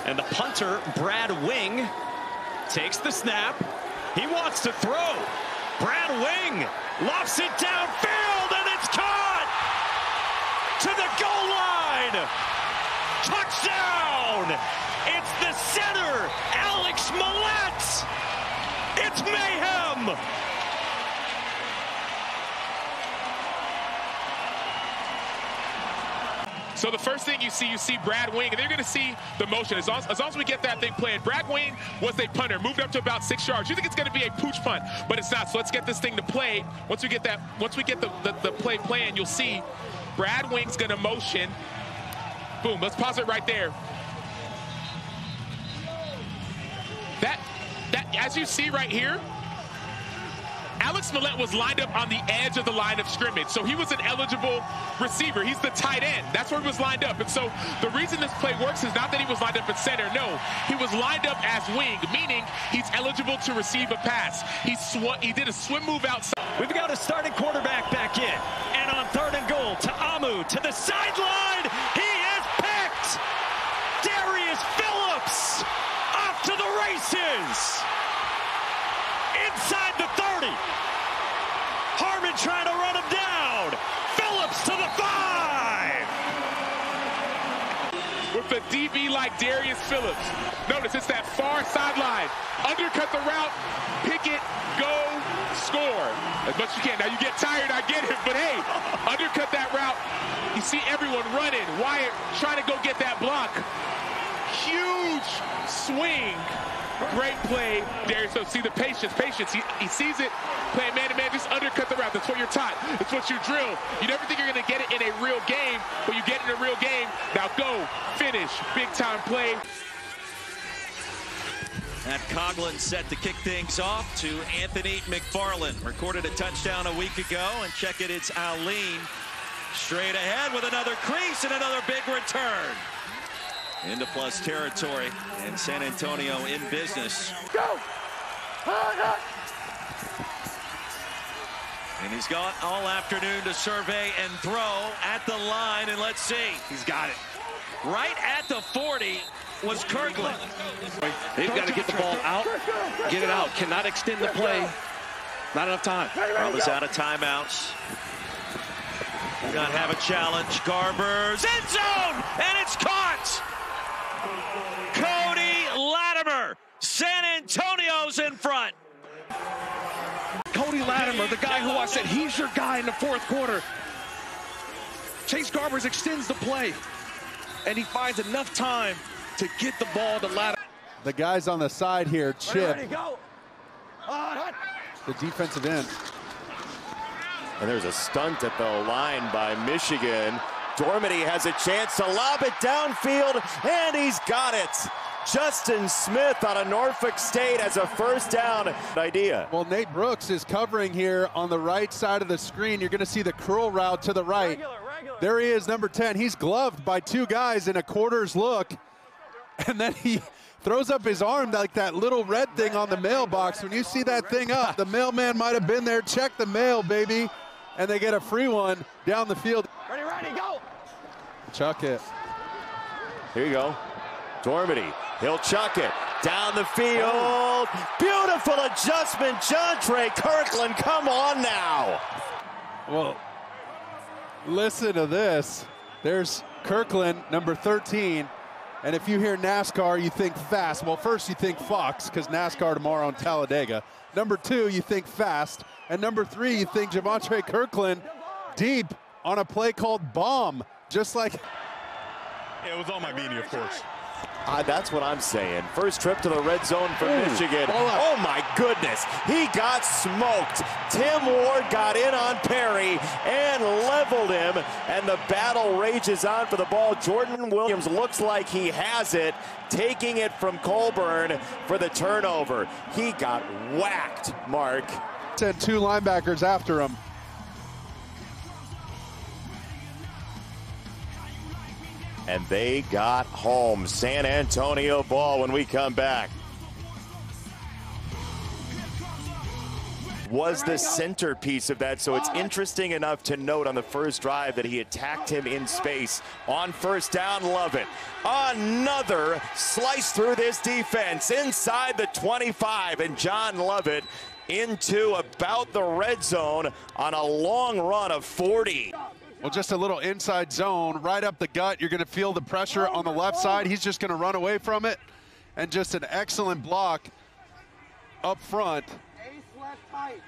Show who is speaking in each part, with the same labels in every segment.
Speaker 1: And the punter, Brad Wing, takes the snap. He wants to throw. Brad Wing lofts it downfield, and it's caught to the goal line. Touchdown! It's the center, Alex Millette. It's mayhem.
Speaker 2: So the first thing you see Brad Wing, and they're going to see the motion. As long as we get that thing playing. Brad Wing was a punter, moved up to about 6 yards. You think it's going to be a pooch punt, but it's not. So let's get this thing to play. Once we get the play playing, you'll see Brad Wing's going to motion. Boom, let's pause it right there. That as you see right here, Alex Millette was lined up on the edge of the line of scrimmage, so he was an eligible receiver. He's the tight end. That's where he was lined up. And so the reason this play works is not that he was lined up at center. No, he was lined up as wing, meaning he's eligible to receive a pass. He did a swim move outside.
Speaker 1: We've got a starting quarterback back in. And on 3rd and goal, to Amu, to the sideline. He is picked. Darius Phillips off to the races. Inside the 30. Harmon trying to run him down. Phillips to the 5.
Speaker 2: With a DB like Darius Phillips. Notice it's that far sideline. Undercut the route, pick it, go, score. As much as you can. Now you get tired, I get it, but hey, undercut that route. You see everyone running. Wyatt trying to go get that block. Huge swing. Great play, Darius. So see the patience. He sees it, playing man-to-man, just undercut the route. That's what you're taught. It's what you drill. You never think you're going to get it in a real game, but you get it in a real game. Now go, finish, big-time play.
Speaker 3: Matt Coughlin set to kick things off to Anthony McFarland. Recorded a touchdown a week ago, and check it, it's Aline. Straight ahead with another crease and another big return. Into plus territory, and San Antonio in business. Go! And he's gone all afternoon to survey and throw at the line, and let's see.
Speaker 1: He's got it.
Speaker 3: Right at the 40 was Kirkland.
Speaker 4: They've got to get the ball out, get it out. Cannot extend the play. Not enough time.
Speaker 3: Brahmas out of timeouts. Do not have a challenge. Garber's end zone, and it's caught. Cody Latimer. San Antonio's in front.
Speaker 4: Cody Latimer, the guy who I said he's your guy in the 4th quarter. Chase Garbers extends the play, and he finds enough time to get the ball to Latimer.
Speaker 5: The guys on the side here, Chip,
Speaker 6: ready, go.
Speaker 5: the defensive end.
Speaker 7: And there's a stunt at the line by Michigan. Dormady has a chance to lob it downfield, and he's got it. Justin Smith out of Norfolk State has a first down idea.
Speaker 5: Well, Nate Brooks is covering here on the right side of the screen. You're going to see the curl route to the right.
Speaker 6: Regular.
Speaker 5: There he is, number 10. He's gloved by 2 guys in a quarter's look. And then he throws up his arm like that little red thing on the mailbox. When you see that thing up, the mailman might have been there. Check the mail, baby. And they get a free one down the field.
Speaker 6: Ready, go.
Speaker 5: Chuck it.
Speaker 7: Here you go. Dormady. He'll chuck it down the field. Beautiful adjustment. Jontre Kirkland, come on now.
Speaker 5: Well, listen to this. There's Kirkland, number 13. And if you hear NASCAR, you think fast. Well, first you think Fox, because NASCAR tomorrow in Talladega. Number 2, you think fast. And number 3, you think Javontre Kirkland deep on a play called bomb. Just like...
Speaker 1: It was on my beanie, of course.
Speaker 7: That's what I'm saying. First trip to the red zone for Michigan. Oh my goodness, he got smoked. Tim Ward got in on Perry and leveled him, and the battle rages on for the ball. Jordan Williams looks like he has it, taking it from Colburn for the turnover. He got whacked, Mark.
Speaker 5: Sent 2 linebackers after him.
Speaker 7: And they got home. San Antonio ball when we come back. was the centerpiece of that. So it's interesting enough to note on the first drive that he attacked him in space. On first down, love it. Another slice through this defense inside the 25, and John Lovett into about the red zone on a long run of 40.
Speaker 5: Well, just a little inside zone right up the gut. You're going to feel the pressure on the left side. He's just going to run away from it. And just an excellent block up front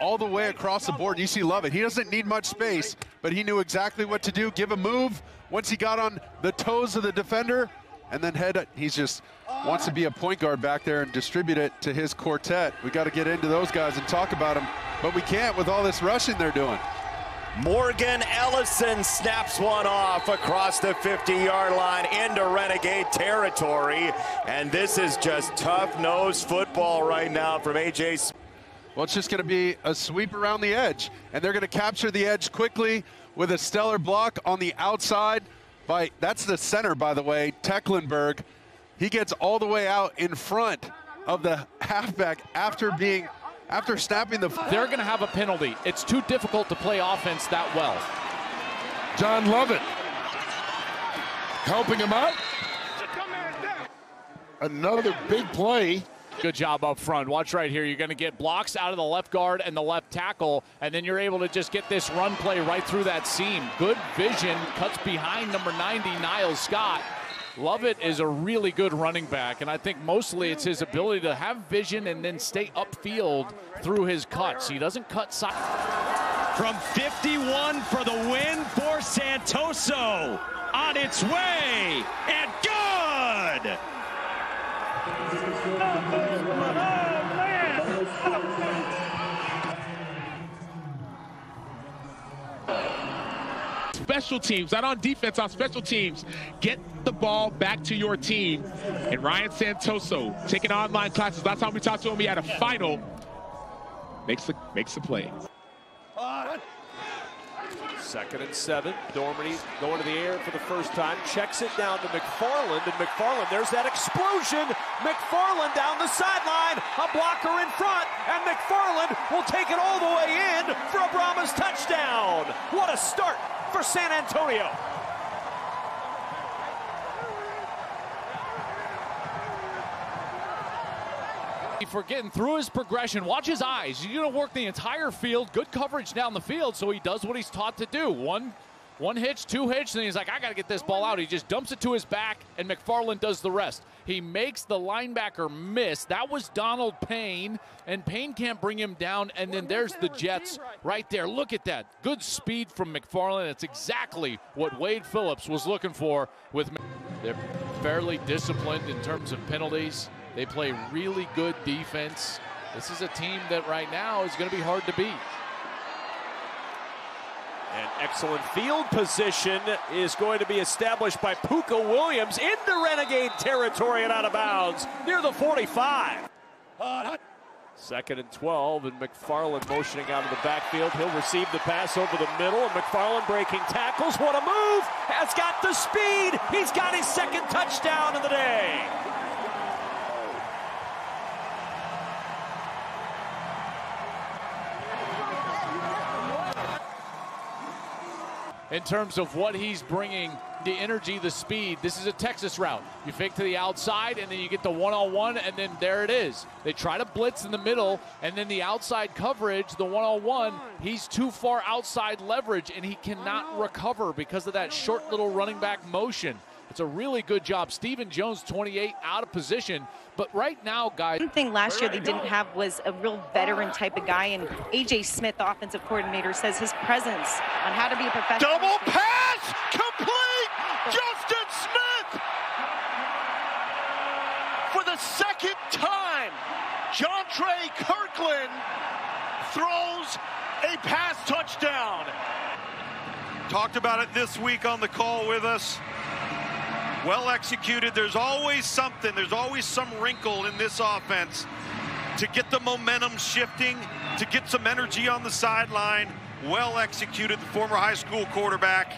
Speaker 5: all the way across the board. You see Lovett. He doesn't need much space, but he knew exactly what to do. Give a move once he got on the toes of the defender, and then head. He just wants to be a point guard back there and distribute it to his quartet. We got to get into those guys and talk about them, but we can't with all this rushing they're doing.
Speaker 7: Morgan Ellison snaps one off across the 50-yard line into Renegade territory. And this is just tough-nosed football right now from A.J. Smith.
Speaker 5: Well, it's just going to be a sweep around the edge. And they're going to capture the edge quickly with a stellar block on the outside. That's the center, by the way, Tecklenburg. He gets all the way out in front of the halfback after snapping the...
Speaker 6: They're going to have a penalty. It's too difficult to play offense that well.
Speaker 4: John Lovett helping him out. Another big play.
Speaker 6: Good job up front. Watch right here. You're going to get blocks out of the left guard and the left tackle, and then you're able to just get this run play right through that seam. Good vision. Cuts behind number 90, Niles Scott. Lovett is a really good running back, and I think mostly it's his ability to have vision and then stay upfield through his cuts. He doesn't cut side.
Speaker 1: From 51 for the win for Santoso. On its way, and good!
Speaker 2: Special teams, not on defense, on special teams. Get the ball back to your team. And Ryan Santoso taking online classes. Last time we talked to him, he had a final. Makes the play.
Speaker 8: 2nd and 7. Dormady going to the air for the first time. Checks it down to McFarland. And McFarland, there's that explosion. McFarland down the sideline. A blocker in front. And McFarland will take it all the way in for a Brahmas touchdown. What a start for San Antonio.
Speaker 6: For getting through his progression. Watch his eyes. He's going to work the entire field. Good coverage down the field, so he does what he's taught to do. One hitch, 2 hitch, and then he's like, I got to get this ball out. He just dumps it to his back, and McFarland does the rest. He makes the linebacker miss. That was Donald Payne, and Payne can't bring him down, and then there's the Jets right there. Look at that. Good speed from McFarland. It's exactly what Wade Phillips was looking for with. They're fairly disciplined in terms of penalties. They play really good defense. This is a team that right now is going to be hard to beat.
Speaker 8: An excellent field position is going to be established by Puka Williams into Renegade territory and out of bounds near the 45. 2nd and 12, and McFarland motioning out of the backfield. He'll receive the pass over the middle, and McFarland breaking tackles. What a move! Has got the speed. He's got his 2nd touchdown of the day.
Speaker 6: In terms of what he's bringing, the energy, the speed. This is a Texas route. You fake to the outside, and then you get the one-on-one, and then there it is. They try to blitz in the middle, and then the outside coverage, the one-on-one, he's too far outside leverage, and he cannot recover because of that short little running back motion. It's a really good job. Stephen Jones, 28, out of position. But right now, guys...
Speaker 9: One thing last year they didn't have was a real veteran type of guy, and A.J. Smith, the offensive coordinator, says his presence on how to be a professional...
Speaker 4: Double pass! Complete! Justin Smith! For the 2nd time, Jontre Kirkland throws a pass touchdown.
Speaker 10: Talked about it this week on the call with us. Well executed. There's always something. There's always some wrinkle in this offense to get the momentum shifting, to get some energy on the sideline. Well executed, the former high school quarterback.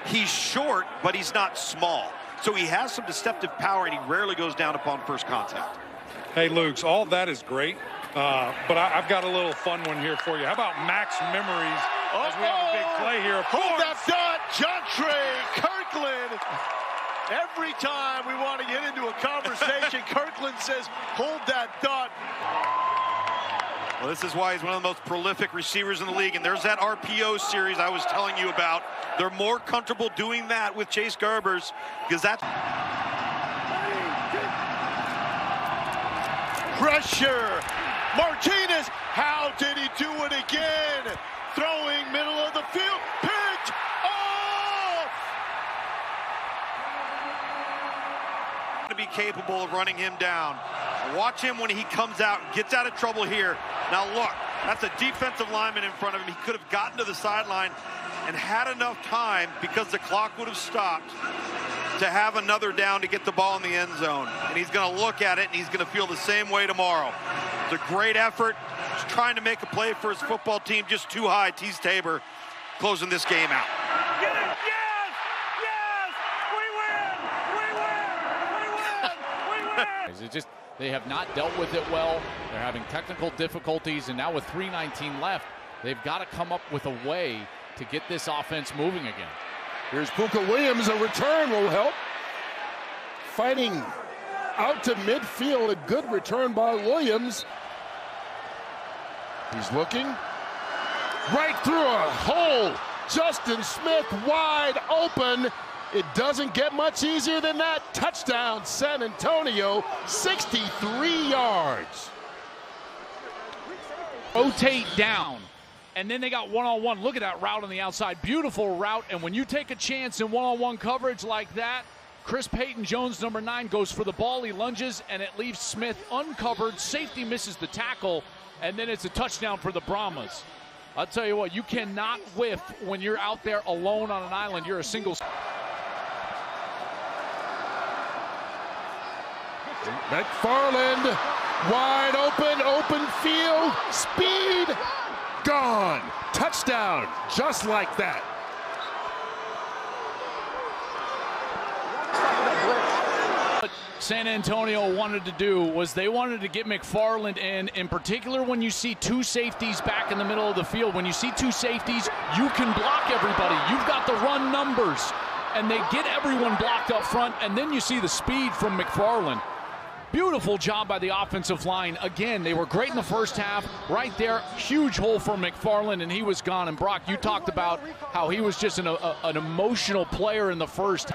Speaker 10: He's short, but he's not small. So he has some deceptive power, and he rarely goes down upon first contact.
Speaker 11: Hey, Luke, all that is great, But I've got a little fun one here for you. How about Max Memories as we have a big play here?
Speaker 12: Hold that dot, Jontre Kirkland. Every time we want to get into a conversation, Kirkland says, hold that dot.
Speaker 10: Well, this is why he's one of the most prolific receivers in the league. And there's that RPO series I was telling you about. They're more comfortable doing that with Chase Garbers because that's...
Speaker 12: Pressure. Martinez, how did he do it again? Throwing middle of the field, picked off!
Speaker 10: To be capable of running him down. Watch him when he comes out and gets out of trouble here. Now look, that's a defensive lineman in front of him. He could have gotten to the sideline and had enough time because the clock would have stopped to have another down to get the ball in the end zone. And he's going to look at it and he's going to feel the same way tomorrow. It's a great effort. He's trying to make a play for his football team, just too high. Tease Tabor closing this game out.
Speaker 12: Get it! Yes! Yes! We win! We win! We win! We win!
Speaker 6: It just, they have not dealt with it well. They're having technical difficulties, and now with 3:19 left, they've got to come up with a way to get this offense moving again.
Speaker 13: Here's Puka Williams. A return will help. Fighting out to midfield. A good return by Williams. He's looking right through a hole. Justin Smith wide open. It doesn't get much easier than that. Touchdown, San Antonio, 63 yards.
Speaker 6: Rotate down. And then they got one-on-one. Look at that route on the outside. Beautiful route. And when you take a chance in one-on-one coverage like that, Chris Payton-Jones, number 9, goes for the ball. He lunges, and it leaves Smith uncovered. Safety misses the tackle, and then it's a touchdown for the Brahmas. I'll tell you what, you cannot whiff when you're out there alone on an island. You're a single.
Speaker 13: McFarland, wide open field, speed, gone. Touchdown, just like that.
Speaker 6: What San Antonio wanted to do was they wanted to get McFarland in particular when you see two safeties back in the middle of the field. When you see two safeties, you can block everybody. You've got the run numbers, and they get everyone blocked up front, and then you see the speed from McFarland. Beautiful job by the offensive line. Again, they were great in the first half. Right there, huge hole for McFarland, and he was gone. And Brock, you talked about how he was just an emotional player in the first.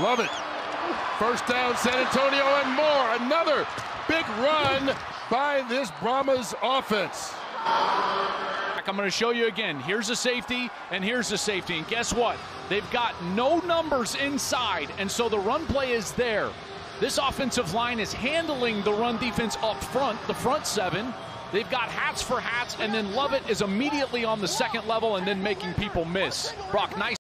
Speaker 13: Love it. First down, San Antonio and more. Another big run by this Brahmas offense.
Speaker 6: I'm going to show you again. Here's a safety, and here's a safety. And guess what? They've got no numbers inside, and so the run play is there. This offensive line is handling the run defense up front, the front 7. They've got hats for hats, and then Lovett is immediately on the second level and then making people miss. Brock, nice.